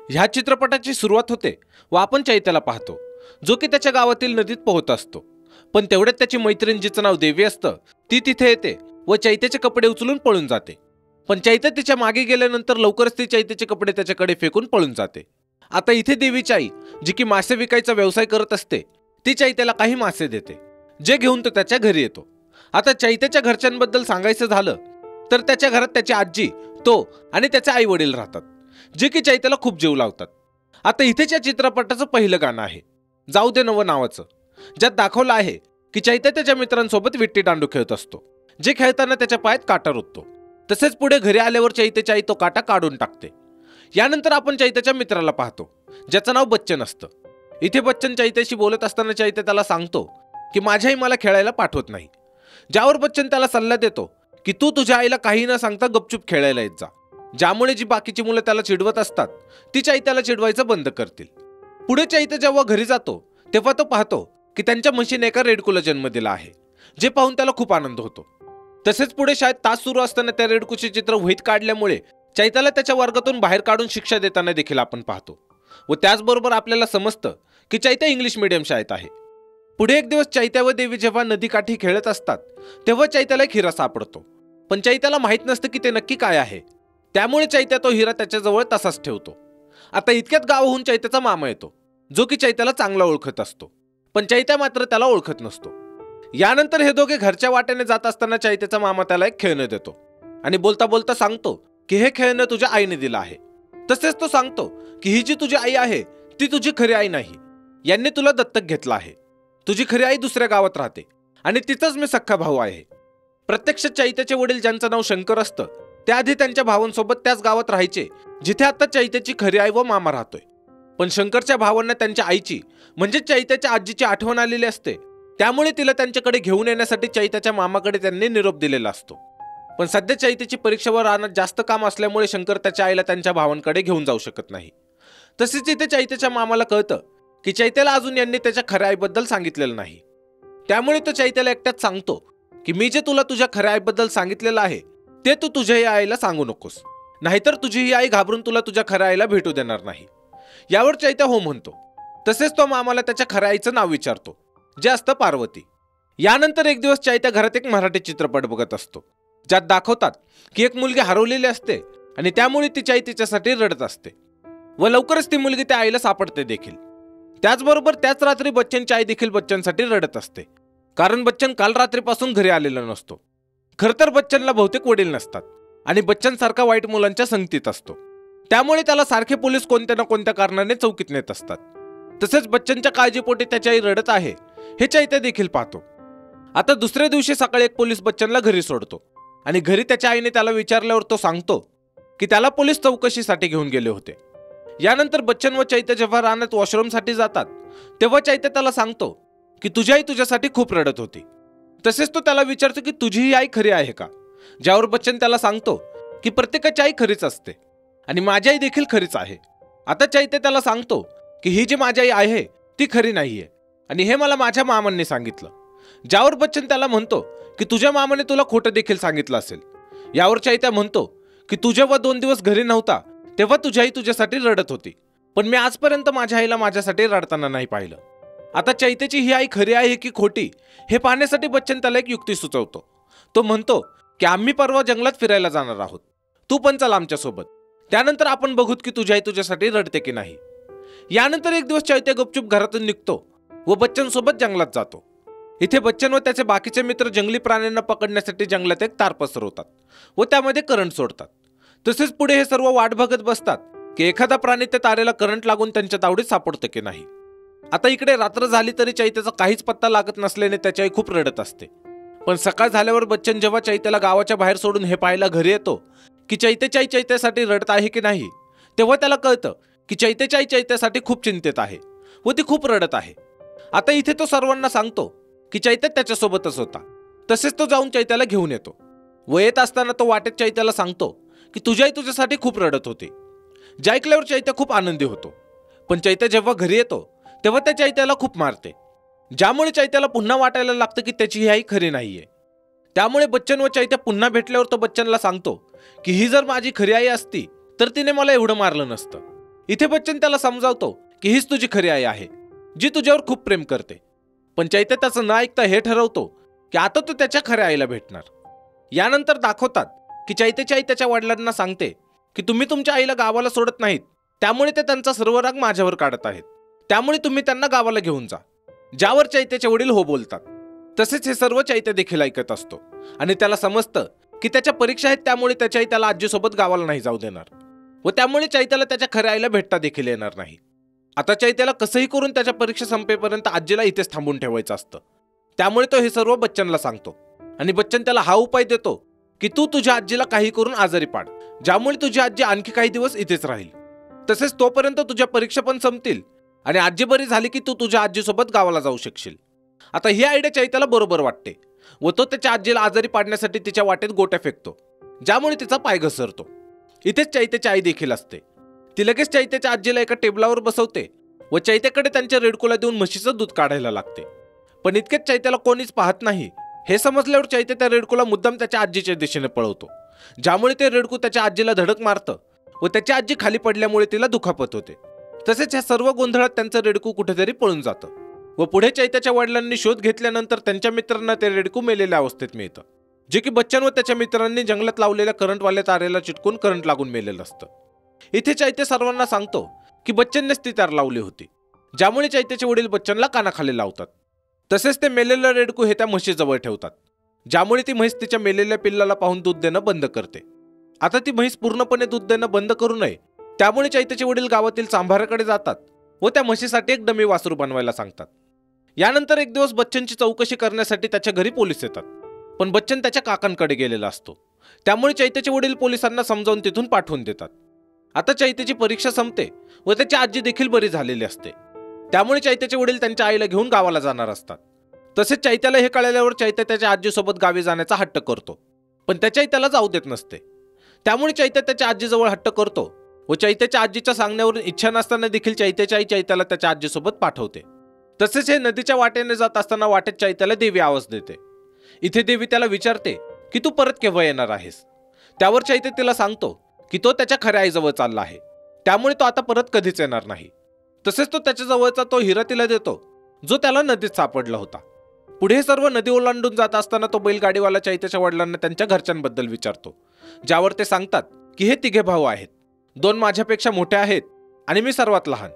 ह्या चित्रपटाची सुरुवात होते व आपण चैत्याला पाहतो, जो की त्याच्या गावातील नदीत पोहत असतो. पण तेवढ्यात त्याची मैत्रीण, जिचं नाव देवी असतं, ती तिथे येते व चैत्याचे कपडे उचलून पळून जाते. पण चैत्य तिच्या मागे गेल्यानंतर लवकरच ती चैत्याचे कपडे त्याच्याकडे फेकून पळून जाते. आता इथे देवीची आई, जी की मासे विकायचा व्यवसाय करत असते, ती चैत्याला काही मासे देते, जे घेऊन तो त्याच्या घरी येतो. आता चैत्याच्या घरच्यांबद्दल सांगायचं झालं तर त्याच्या घरात त्याची आजी, तो आणि त्याचे आई वडील राहतात, जे की चैत्याला खूप जीव लावतात. आता इथेच या चित्रपटाचं पहिलं गाणं आहे जाऊ दे नवं नावाचं, ज्यात दाखवलं आहे की चैत्य त्याच्या मित्रांसोबत विट्टी दांडू खेळत असतो, जे खेळताना त्याच्या पायात काटा रुततो. तसेच पुढे घरी आल्यावर चैत्याची आई तो काटा काढून टाकते. यानंतर आपण चैत्याच्या मित्राला पाहतो, ज्याचं नाव बच्चन असतं. इथे बच्चन चैत्याशी बोलत असताना चैत्य त्याला सांगतो की माझी आई मला खेळायला पाठवत नाही, ज्यावर बच्चन त्याला सल्ला देतो की तू तुझ्या आईला काही न सांगता गपचूप खेळायला येत जा, ज्यामुळे जी बाकीची मुलं त्याला चिडवत असतात ती चैत्याला चिडवायचं बंद करतील. पुढे चैत्य जेव्हा घरी जातो तेव्हा तो पाहतो की त्यांच्या म्हशीने एका रेडकूला जन्म दिला आहे, जे पाहून त्याला खूप आनंद होतो. तसेच पुढे शाळेत तास सुरू असताना त्या रेडकूचे चित्र वहीत काढल्यामुळे चैत्याला त्याच्या वर्गातून बाहेर काढून शिक्षा देताना देखील आपण पाहतो. व त्याचबरोबर आपल्याला समजतं की चैत्य इंग्लिश मीडियम शाळेत आहे. पुढे एक दिवस चैत्य व देवी जेव्हा नदीकाठी खेळत असतात तेव्हा चैत्याला एक हिरा सापडतो, पण चैत्याला माहीत नसतं की ते नक्की काय आहे. त्यामुळे चैत्य तो हिरा त्याच्याजवळ तसाच ठेवतो. आता इतक्यात गावाहून चैत्याचा मामा येतो, जो की चैत्याला चांगला ओळखत असतो, पण चैत्य मात्र त्याला ओळखत नसतो. यानंतर हे दोघे घरच्या वाटेने जात असताना चैत्याचा मामा त्याला एक खेळणं देतो आणि बोलता बोलता सांगतो की हे खेळणं तुझ्या आईने दिलं आहे. तसेच तो सांगतो की ही जी तुझी आई आहे ती तुझी खरी आई नाही, यांनी तुला दत्तक घेतलं आहे. तुझी खरी आई दुसऱ्या गावात राहते आणि तिचाच मी सख्खा भाऊ आहे. प्रत्यक्ष चैत्याचे वडील, ज्यांचं नाव शंकर असतं, त्याआधी त्यांच्या भावांसोबत त्याच गावात राहायचे जिथे आता चैत्याची खरी आई व मामा राहतोय. पण शंकरच्या भावांना त्यांच्या आईची म्हणजे चैत्याच्या आजीची आठवण आलेली असते, त्यामुळे तिला त्यांच्याकडे घेऊन येण्यासाठी चैत्याच्या मामाकडे त्यांनी निरोप दिलेला असतो. पण सध्या चैत्याची परीक्षेवर राहण्यात जास्त काम असल्यामुळे शंकर त्याच्या आईला त्यांच्या भावांकडे घेऊन जाऊ शकत नाही. तसेच इथे चैत्याच्या मामाला कळतं की चैत्याला अजून यांनी त्याच्या खऱ्या आईबद्दल सांगितलेलं नाही. त्यामुळे तो चैत्याला एकट्यात सांगतो की मी जे तुला तुझ्या खऱ्या आईबद्दल सांगितलेलं आहे ते तू तुझ्या या आईला सांगू नकोस, नाहीतर तुझी ही आई घाबरून तुला तुझ्या खऱ्या आईला भेटू देणार नाही. यावर चैत्य हो म्हणतो. तसेच तो मामाला त्याच्या खऱ्या आईचं नाव विचारतो, जे असतं पार्वती. यानंतर एक दिवस चैत्य घरात एक मराठी चित्रपट बघत असतो, ज्यात दाखवतात की एक मुलगी हरवलेली असते आणि त्यामुळे तिची आई तिच्यासाठी रडत असते व लवकरच ती मुलगी त्या आईला सापडते देखील. त्याचबरोबर त्याच रात्री बच्चनची आई देखील बच्चनसाठी रडत असते, कारण बच्चन काल रात्रीपासून घरी आलेला नसतो. खरं तर बच्चनला बहुतेक वडील नसतात आणि बच्चन सारखा वाईट मुलांच्या संगतीत असतो, त्यामुळे त्याला सारखे पोलीस कोणत्या ना कोणत्या कारणाने चौकीत नेत असतात. तसेच बच्चनच्या काळजीपोटी त्याची आई रडत आहे हे चैत्य देखील पाहतो. आता दुसऱ्या दिवशी सकाळी एक पोलीस बच्चनला घरी सोडतो आणि घरी त्याच्या आईने त्याला विचारल्यावर तो सांगतो की त्याला पोलीस चौकशीसाठी घेऊन गेले होते. यानंतर बच्चन व चैत्य जेव्हा रानात वॉशरूमसाठी जातात तेव्हा चैत्य त्याला सांगतो की तुझी आई तुझ्यासाठी खूप रडत होती. तसेच तो त्याला विचारतो की तुझी ही आई खरी आहे का, ज्यावर बच्चन त्याला सांगतो की प्रत्येकाची आई खरीच असते आणि माझी आई देखील खरीच आहे. आता चैत्य त्याला सांगतो की ही जी माझी आई आहे ती खरी नाहीये आणि हे मला माझ्या मामांनी सांगितलं, ज्यावर बच्चन त्याला म्हणतो की तुझ्या मामाने तुला खोटं देखील सांगितलं असेल. यावर चैत्य म्हणतो की तू जेव्हा 2 दिवस घरी नव्हता तेव्हा तुझी आई तुझ्यासाठी रडत होती, पण मी आजपर्यंत माझ्या आईला माझ्यासाठी रडताना नाही पाहिलं. आता चैत्याची ही आई खरी आहे की खोटी हे पाहण्यासाठी बच्चन त्याला एक युक्ती सुचवतो. तो म्हणतो की आम्ही परवा जंगलात फिरायला जाणार आहोत, तू पण चल आमच्यासोबत, त्यानंतर आपण बघूत की तुझी आई तुझ्यासाठी रडते की नाही. यानंतर एक दिवस चैत्य गुपचूप घरातून निघतो व बच्चन सोबत जंगलात जातो. इथे बच्चन व त्याचे बाकीचे मित्र जंगली प्राण्यांना पकडण्यासाठी जंगलात एक तार पसरवतात व त्यामध्ये करंट सोडतात. तसेच पुढे हे सर्व वाट बघत बसतात की एखादा प्राणी त्या तारेला करंट लागून त्यांच्या तावडीत सापडतं की नाही. आता इकडे रात्र झाली तरी चैत्याचा काहीच पत्ता लागत नसल्याने त्याची आई खूप रडत असते. पण सकाळ झाल्यावर बच्चन जेव्हा चैत्याला गावाच्या बाहेर सोडून हे पाहायला घरी येतो की चैत्याची आई चैत्यासाठी रडत आहे की नाही, तेव्हा त्याला कळतं की चैत्याची आई चैत्यासाठी खूप चिंतेत आहे व ती खूप रडत आहे. आता इथे तो सर्वांना सांगतो की चैत्य त्याच्यासोबतच होता. तसेच तो जाऊन चैत्याला घेऊन येतो व येत असताना तो वाटेत चैत्याला सांगतो की तुझी आई तुझ्यासाठी खूप रडत होती. जे ऐकल्यावर चैत्य खूप आनंदी होतो. पण चैत्य जेव्हा घरी येतो तेव्हा त्या चैत्याला खूप मारते, ज्यामुळे चैत्याला पुन्हा वाटायला लागतं की त्याची ही आई खरी नाहीये. त्यामुळे बच्चन व चैत्य पुन्हा भेटल्यावर तो बच्चनला सांगतो की ही जर माझी खरी आई असती तर तिने मला एवढं मारलं नसतं. इथे बच्चन त्याला समजावतो की हीच तुझी खरी आई आहे, जी तुझ्यावर खूप प्रेम करते. पण चैत्य त्याचं न ऐकता हे ठरवतो की आता तो त्याच्या खऱ्या आईला भेटणार. यानंतर दाखवतात की चैत्याची आई त्याच्या वडिलांना सांगते की तुम्ही तुमच्या आईला गावाला सोडत नाहीत, त्यामुळे ते त्यांचा सर्व राग माझ्यावर काढत आहेत. त्यामुळे तुम्ही त्यांना गावाला घेऊन जा. ज्यावर चैत्याचे वडील हो बोलतात. तसेच हे सर्व चैत्य देखील ऐकत असतो आणि त्याला समजतं की त्याच्या परीक्षा आहेत, त्यामुळे त्याच्या आई त्याला आजीसोबत गावाला नाही जाऊ देणार व त्यामुळे चैत्याला त्याच्या खऱ्या आईला भेटता देखील येणार नाही. आता चैत्याला कसंही करून त्याच्या परीक्षा संपेपर्यंत आजीला इथेच थांबून ठेवायचं असतं. त्यामुळे तो हे सर्व बच्चनला सांगतो आणि बच्चन त्याला हा उपाय देतो की तू तुझ्या आजीला काही करून आजारी पाड, ज्यामुळे तुझी आजी आणखी काही दिवस इथेच राहील. तसेच तोपर्यंत तुझ्या परीक्षा पण संपतील आणि आजी बरी झाली की तू तुझ्या आजीसोबत गावाला जाऊ शकशील. आता ही आयडिया चैत्याला बरोबर वाटते व तो त्याच्या आजीला आजारी पाडण्यासाठी तिच्या वाटेत गोट्या फेकतो, ज्यामुळे तिचा पाय घसरतो. इथेच चैत्याची आई देखील असते. ती लगेच चैत्याच्या आजीला एका टेबलावर बसवते व चैत्याकडे त्यांच्या रेडकोला देऊन म्हशीचं दूध काढायला लागते. पण इतकेच चैत्याला कोणीच पाहत नाही हे समजल्यावर चैत्य त्या रेडकोला मुद्दाम त्याच्या आजीच्या दिशेने पळवतो, ज्यामुळे ते रेडकू त्याच्या आजीला धडक मारतं व त्याची आजी खाली पडल्यामुळे तिला दुखापत होते. तसेच ह्या सर्व गोंधळात त्यांचं रेडकू कुठेतरी पळून जातं व पुढे चैत्याच्या वडिलांनी शोध घेतल्यानंतर त्यांच्या मित्रांना ते रेडकू मेलेल्या अवस्थेत मिळतं, जे की बच्चन व त्याच्या मित्रांनी जंगलात लावलेल्या करंटवाल्या तारेला चिटकून करंट लागून मेलेलं असतं. इथे चैत्य सर्वांना सांगतो की बच्चननेच ती तार लावली होती, ज्यामुळे चैत्याचे वडील बच्चनला कानाखाली लावतात. तसेच ते मेलेलं रेडकू हे त्या म्हशीजवळ ठेवतात, ज्यामुळे ती म्हैस तिच्या मेलेल्या पिल्लाला पाहून दूध देणं बंद करते. आता ती म्हैस पूर्णपणे दूध देणं बंद करू नये, त्यामुळे चैत्याचे वडील गावातील चांभाराकडे जातात व त्या म्हशीसाठी एक डमी वासरू बनवायला सांगतात. यानंतर एक दिवस बच्चनची चौकशी करण्यासाठी त्याच्या घरी पोलीस येतात, पण बच्चन त्याच्या काकांकडे गेलेला असतो. त्यामुळे चैत्याचे वडील पोलिसांना समजावून तिथून पाठवून देतात. आता चैत्याची परीक्षा संपते व त्याची आजी देखील बरी झालेली असते. त्यामुळे चैत्याचे वडील त्यांच्या आईला घेऊन गावाला जाणार असतात. तसेच चैत्याला हे कळल्यावर चैत्य त्याच्या आजीसोबत गावी जाण्याचा हट्ट करतो, पण त्याच्या आई त्याला जाऊ देत नसते. त्यामुळे चैत्य त्याच्या आजीजवळ हट्ट करतो व चैत्याच्या आजीच्या सांगण्यावरून इच्छा नसताना देखील चैत्याची आई चैत्याला त्याच्या आजीसोबत पाठवते. तसेच हे नदीच्या वाटेने जात असताना वाटेत चैत्याला देवी आवाज देते. इथे देवी त्याला विचारते की तू परत केव्हा येणार आहेस. त्यावर चैत्य तिला सांगतो की तो त्याच्या खऱ्या आईजवळ चालला आहे, त्यामुळे तो आता परत कधीच येणार नाही. तसेच तो त्याच्या जवळचा तो हिरा तिला देतो, जो त्याला नदीत सापडला होता. पुढे सर्व नदी ओलांडून जात असताना तो बैलगाडीवाला चैत्याच्या वडिलांना त्यांच्या घरच्यांबद्दल विचारतो, ज्यावर ते सांगतात की हे तिघे भाऊ आहेत. 2 माझ्यापेक्षा मोठे आहेत आणि मी सर्वात लहान,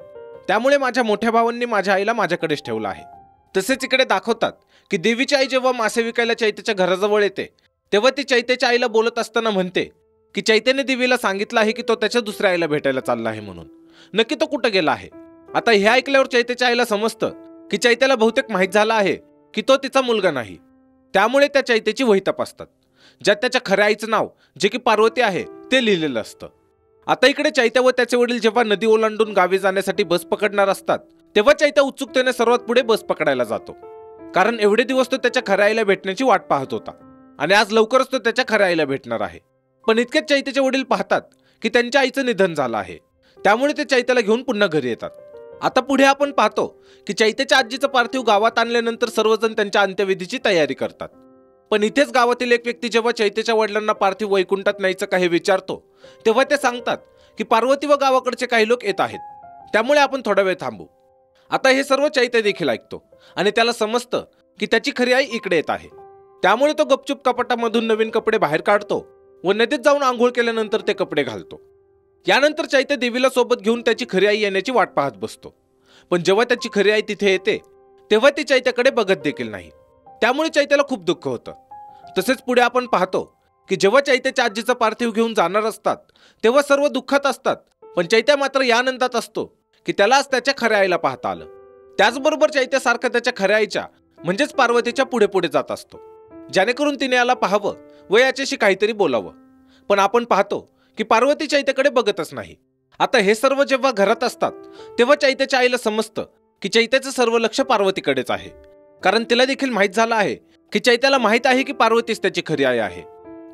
त्यामुळे माझ्या मोठ्या भावांनी माझ्या आईला माझ्याकडेच ठेवलं आहे. तसेच इकडे दाखवतात की देवीची आई जेव्हा मासे विकायला चैत्याच्या घराजवळ येते, तेव्हा ती चैत्याच्या आईला बोलत असताना म्हणते की चैत्याने देवीला सांगितलं आहे की तो त्याच्या दुसऱ्या आईला भेटायला चालला आहे म्हणून. नक्की तो कुठं गेला आहे. आता हे ऐकल्यावर चैत्याच्या आईला समजतं की चैत्याला बहुतेक माहीत झालं आहे की तो तिचा मुलगा नाही. त्यामुळे त्या चैत्याची वही तपासतात, ज्यात त्याच्या खऱ्या आईचं नाव, जे की पार्वती आहे, ते लिहिलेलं असतं. आता इकडे चैत्य व त्याचे वडील जेव्हा नदी ओलांडून गावी जाण्यासाठी बस पकडणार असतात, तेव्हा चैत्य उत्सुकतेने सर्वात पुढे बस पकडायला जातो, कारण एवढे दिवस तो त्याच्या खऱ्या आईला भेटण्याची वाट पाहत होता आणि आज लवकरच तो त्याच्या खऱ्या आईला भेटणार आहे. पण इतकेच चैत्याचे वडील पाहतात की त्यांच्या आईचं निधन झालं आहे, त्यामुळे ते चैत्याला घेऊन पुन्हा घरी येतात. आता पुढे आपण पाहतो की चैत्याच्या आजीचं पार्थिव गावात आणल्यानंतर सर्वजण त्यांच्या अंत्यविधीची तयारी करतात. पण इथेच गावातील एक व्यक्ती जेव्हा चैत्याच्या वडिलांना पार्थिव वैकुंठात न्यायचं काही विचारतो, तेव्हा ते सांगतात की पार्वती व गावाकडचे काही लोक येत आहेत, त्यामुळे आपण थोडा वेळ थांबू. आता हे सर्व चैत्य देखील ऐकतो आणि त्याला समजतं की त्याची खरी आई इकडे येत आहे. त्यामुळे तो गपचूप कपाटामधून नवीन कपडे बाहेर काढतो व नदीत जाऊन आंघोळ केल्यानंतर ते कपडे घालतो. यानंतर चैत्य देवीला सोबत घेऊन त्याची खरी आई येण्याची वाट पाहत बसतो. पण जेव्हा त्याची खरी आई तिथे येते, तेव्हा ती चैत्याकडे बघत देखील नाही. त्यामुळे चैत्याला खूप दुःख होतं. तसेच पुढे आपण पाहतो की जेव्हा चैत्याच्या आजीचं पार्थिव घेऊन जाणार असतात, तेव्हा सर्व दुःखात असतात. पण चैत्य मात्र या आनंदात असतो की त्याला आज त्याच्या खऱ्या आईला पाहता आलं. त्याचबरोबर चैत्य सारखं त्याच्या खऱ्या आईच्या म्हणजेच पार्वतीच्या पुढे पुढे जात असतो, जेणेकरून तिने याला पाहावं व याच्याशी काहीतरी बोलावं. पण आपण पाहतो की पार्वती चैत्याकडे बघतच नाही. आता हे सर्व जेव्हा घरात असतात, तेव्हा चैत्याच्या आईला समजतं की चैत्याचं सर्व लक्ष पार्वतीकडेच आहे, कारण तिला देखील माहीत झालं आहे की चैत्याला माहीत आहे की पार्वतीच त्याची खरी आई आहे.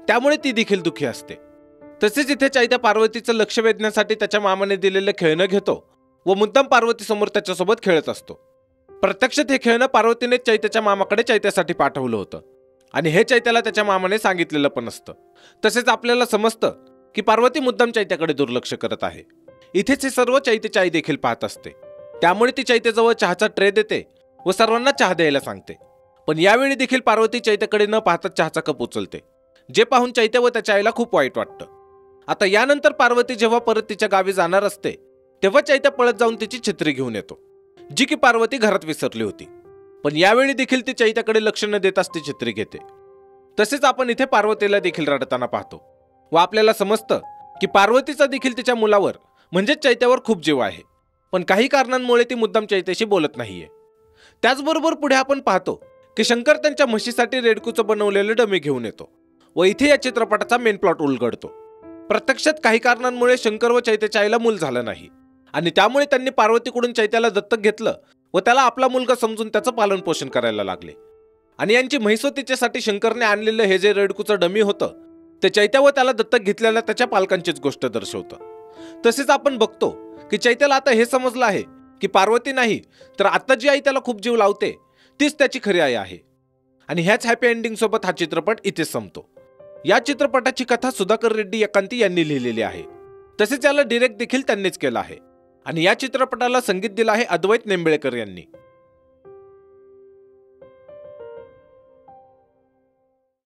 त्यामुळे ती देखील दुःखी असते. तसेच इथे चैत्य पार्वतीचं लक्ष वेधण्यासाठी त्याच्या मामाने दिलेलं खेळणं घेतो व मुद्दाम पार्वती समोर त्याच्यासोबत खेळत असतो. प्रत्यक्षात हे खेळणं पार्वतीने चैत्याच्या मामाकडे चैत्यासाठी पाठवलं होतं आणि हे चैत्याला त्याच्या मामाने सांगितलेलं पण असतं. तसेच आपल्याला समजतं की पार्वती मुद्दाम चैत्याकडे दुर्लक्ष करत आहे. इथेच हे सर्व चैतेची आई देखील पाहत असते. त्यामुळे ती चैतेजवळ चहाचा ट्रे देते व सर्वांना चहा द्यायला सांगते. पण यावेळी देखील पार्वती चैत्याकडे न पाहता चहाचा कप उचलते, जे पाहून चैत्य व त्याच्या आईला खूप वाईट वाटतं. आता यानंतर पार्वती जेव्हा परत तिच्या गावी जाणार असते तेव्हा चैत्य पळत जाऊन तिची छत्री घेऊन येतो, जी की पार्वती घरात विसरली होती. पण यावेळी देखील ती चैत्याकडे लक्ष न देताच ती छत्री घेते. तसेच आपण इथे पार्वतीला देखील रडताना पाहतो व आपल्याला समजतं की पार्वतीचा देखील तिच्या मुलावर म्हणजेच चैत्यावर खूप जीव आहे, पण काही कारणांमुळे ती मुद्दाम चैत्याशी बोलत नाहीये. त्याचबरोबर पुढे आपण पाहतो की शंकर त्यांच्या म्हशीसाठी रेडकूचं बनवलेलं डमी घेऊन येतो व इथे या चित्रपटाचा मेन प्लॉट उलगडतो. प्रत्यक्षात काही कारणांमुळे शंकर व चैत्याच्या आईला मूल झालं नाही आणि त्यामुळे त्यांनी पार्वतीकडून चैत्याला दत्तक घेतलं व त्याला आपला मुलगा समजून त्याचं पालन पोषण करायला लागले. आणि यांची म्हैस तिच्यासाठी शंकरने आणलेलं हे जे रेडकूचं डमी होतं ते चैत्या व त्याला दत्तक घेतलेल्या त्याच्या पालकांचीच गोष्ट दर्शवतं. तसेच आपण बघतो की चैत्याला आता हे समजलं आहे की पार्वती नाही तर आता जी आई त्याला खूप जीव लावते तीच त्याची खरी आई आहे. आणि ह्याच हॅपी एंडिंग सोबत हा चित्रपट इथेच संपतो. या चित्रपटाची कथा सुधाकर रेड्डी एकांती यांनी लिहिलेली आहे. तसेच याला डिरेक्ट देखील त्यांनीच केलं आहे आणि या चित्रपटाला संगीत दिलं आहे अद्वैत निंबळेकर यांनी.